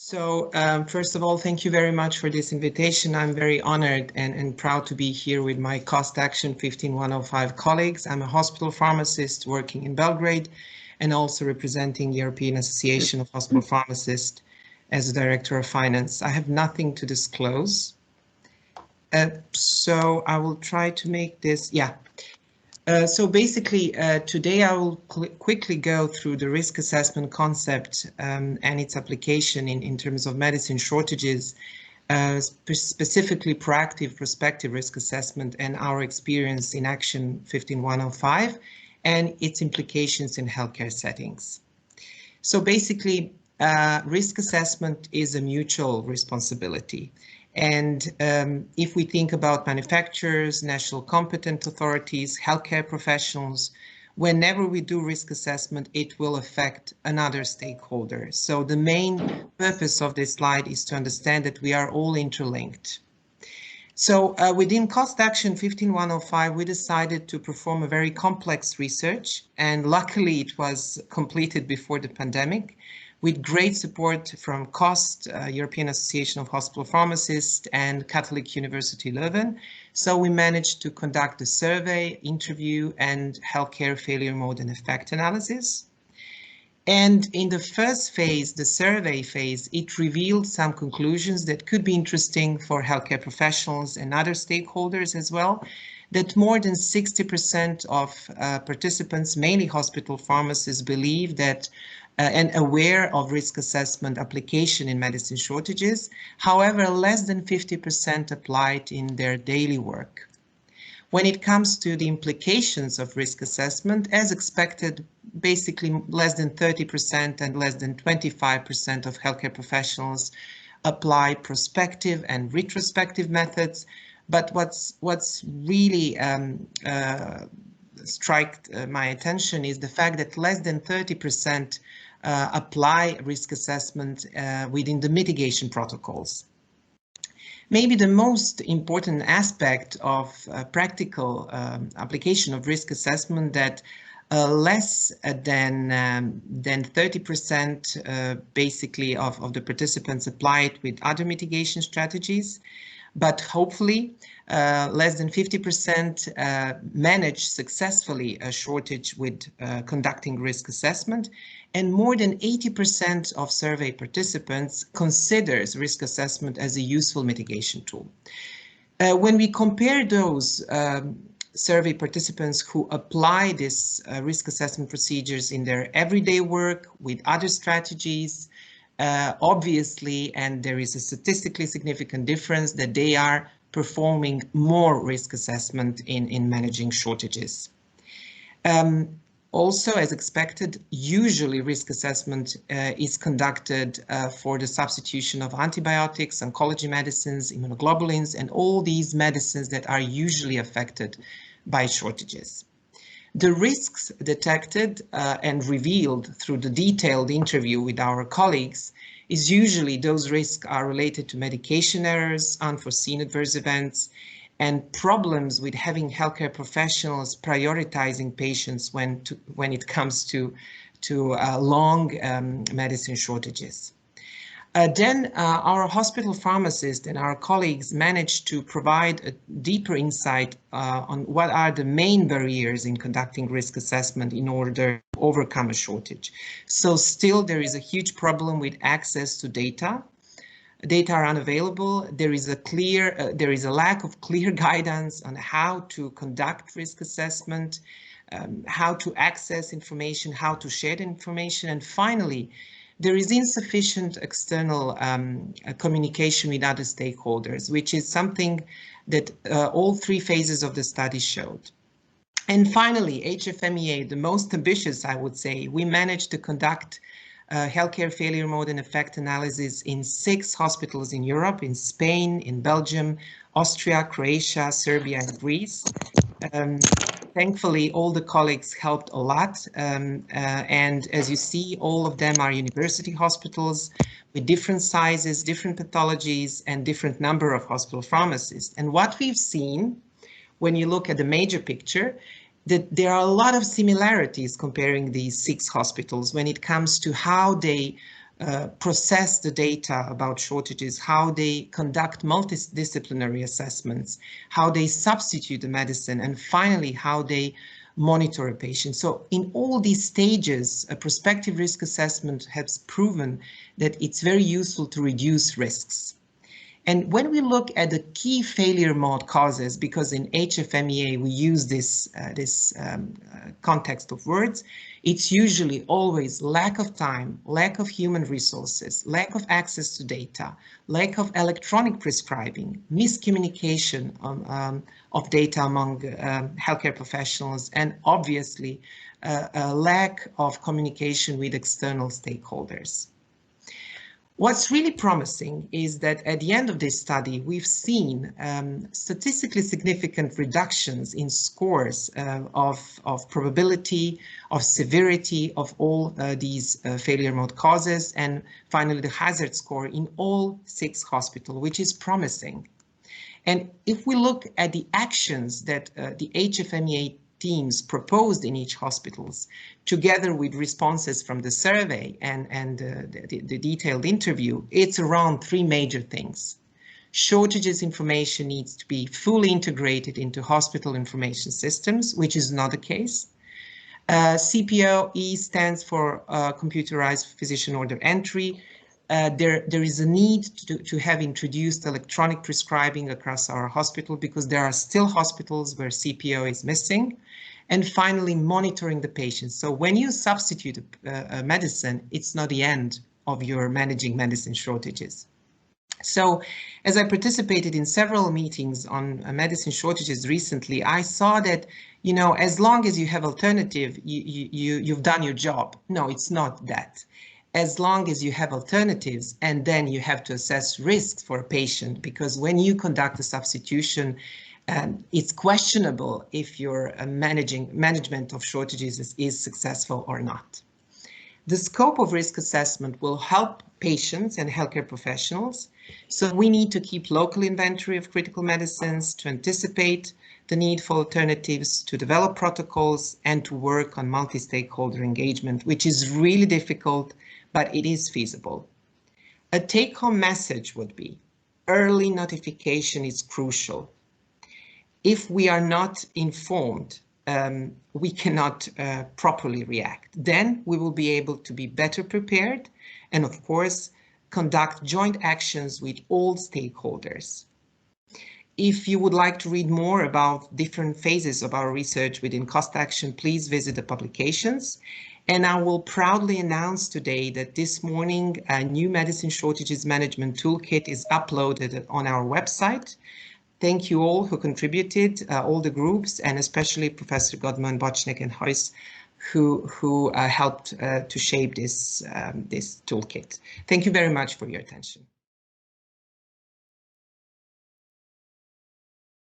First of all, thank you very much for this invitation. I'm very honored and proud to be here with my Cost Action 15105 colleagues. I'm a hospital pharmacist working in Belgrade and also representing the European Association of Hospital Pharmacists as a Director of Finance. I have nothing to disclose. So I will try to make this, today I will quickly go through the risk assessment concept and its application in terms of medicine shortages, specifically proactive prospective risk assessment and our experience in Action 15105 and its implications in healthcare settings. So basically, risk assessment is a mutual responsibility. And if we think about manufacturers, national competent authorities, healthcare professionals, whenever we do risk assessment, it will affect another stakeholder. So the main purpose of this slide is to understand that we are all interlinked. So within Cost Action 15105, we decided to perform a very complex research, and luckily it was completed before the pandemic, with great support from COST, European Association of Hospital Pharmacists, and Catholic University Leuven. So we managed to conduct a survey, interview, and healthcare failure mode and effect analysis. And in the first phase, the survey phase, it revealed some conclusions that could be interesting for healthcare professionals and other stakeholders as well, that more than 60% of participants, mainly hospital pharmacists, believe that and aware of risk assessment application in medicine shortages. However, less than 50% applied in their daily work. When it comes to the implications of risk assessment, as expected, basically less than 30% and less than 25% of healthcare professionals apply prospective and retrospective methods. But what's really struck my attention is the fact that less than 30% apply risk assessment within the mitigation protocols. Maybe the most important aspect of practical application of risk assessment that less than 30% basically of the participants applied with other mitigation strategies, but hopefully less than 50% manage successfully a shortage with conducting risk assessment, and more than 80% of survey participants considers risk assessment as a useful mitigation tool. When we compare those survey participants who apply this risk assessment procedures in their everyday work with other strategies, obviously, and there is a statistically significant difference that they are performing more risk assessment in managing shortages. Also, as expected, usually risk assessment is conducted for the substitution of antibiotics, oncology medicines, immunoglobulins, and all these medicines that are usually affected by shortages. The risks detected and revealed through the detailed interview with our colleagues is usually those risks are related to medication errors, unforeseen adverse events, and problems with having healthcare professionals prioritizing patients when it comes to long medicine shortages. Then our hospital pharmacists and our colleagues managed to provide a deeper insight on what are the main barriers in conducting risk assessment in order to overcome a shortage. So still there is a huge problem with access to data. Data are unavailable. There is a lack of clear guidance on how to conduct risk assessment, how to access information, how to share the information, and finally, there is insufficient external communication with other stakeholders, which is something that all three phases of the study showed. And finally, HFMEA, the most ambitious, I would say, we managed to conduct healthcare failure mode and effect analysis in 6 hospitals in Europe, in Spain, in Belgium, Austria, Croatia, Serbia, and Greece. Thankfully, all the colleagues helped a lot. And as you see, all of them are university hospitals with different sizes, different pathologies, and different number of hospital pharmacists. And what we've seen when you look at the major picture, that there are a lot of similarities comparing these 6 hospitals when it comes to how they process the data about shortages, how they conduct multidisciplinary assessments, how they substitute the medicine, and finally how they monitor a patient. So in all these stages, a prospective risk assessment has proven that it's very useful to reduce risks. And when we look at the key failure mode causes, because in HFMEA we use this context of words, it's usually always lack of time, lack of human resources, lack of access to data, lack of electronic prescribing, miscommunication of data among healthcare professionals, and obviously a lack of communication with external stakeholders. What's really promising is that at the end of this study, we've seen statistically significant reductions in scores of probability, of severity of all these failure mode causes, and finally the hazard score in all 6 hospitals, which is promising. And if we look at the actions that the HFMEA teams proposed in each hospitals, together with responses from the survey and the detailed interview, it's around 3 major things. Shortages information needs to be fully integrated into hospital information systems, which is not the case. CPOE stands for computerized physician order entry. There is a need to have introduced electronic prescribing across our hospital, because there are still hospitals where CPO is missing. And finally, monitoring the patient. So when you substitute a medicine, it's not the end of your managing medicine shortages. So as I participated in several meetings on medicine shortages recently, I saw that, you know, as long as you have alternative, you've done your job. No, it's not that. As long as you have alternatives, and then you have to assess risks for a patient, because when you conduct a substitution, it's questionable if your management of shortages is successful or not. The scope of risk assessment will help patients and healthcare professionals. So we need to keep local inventory of critical medicines, to anticipate the need for alternatives, to develop protocols, and to work on multi-stakeholder engagement, which is really difficult, but it is feasible. A take-home message would be, early notification is crucial. If we are not informed, we cannot properly react. Then we will be able to be better prepared and, of course, conduct joint actions with all stakeholders. If you would like to read more about different phases of our research within cost action, please visit the publications. And I will proudly announce today that this morning a new medicine shortages management toolkit is uploaded on our website. Thank you all who contributed, all the groups, and especially Professor Godman, Bochenek, and Heus, who helped to shape this toolkit. Thank you very much for your attention.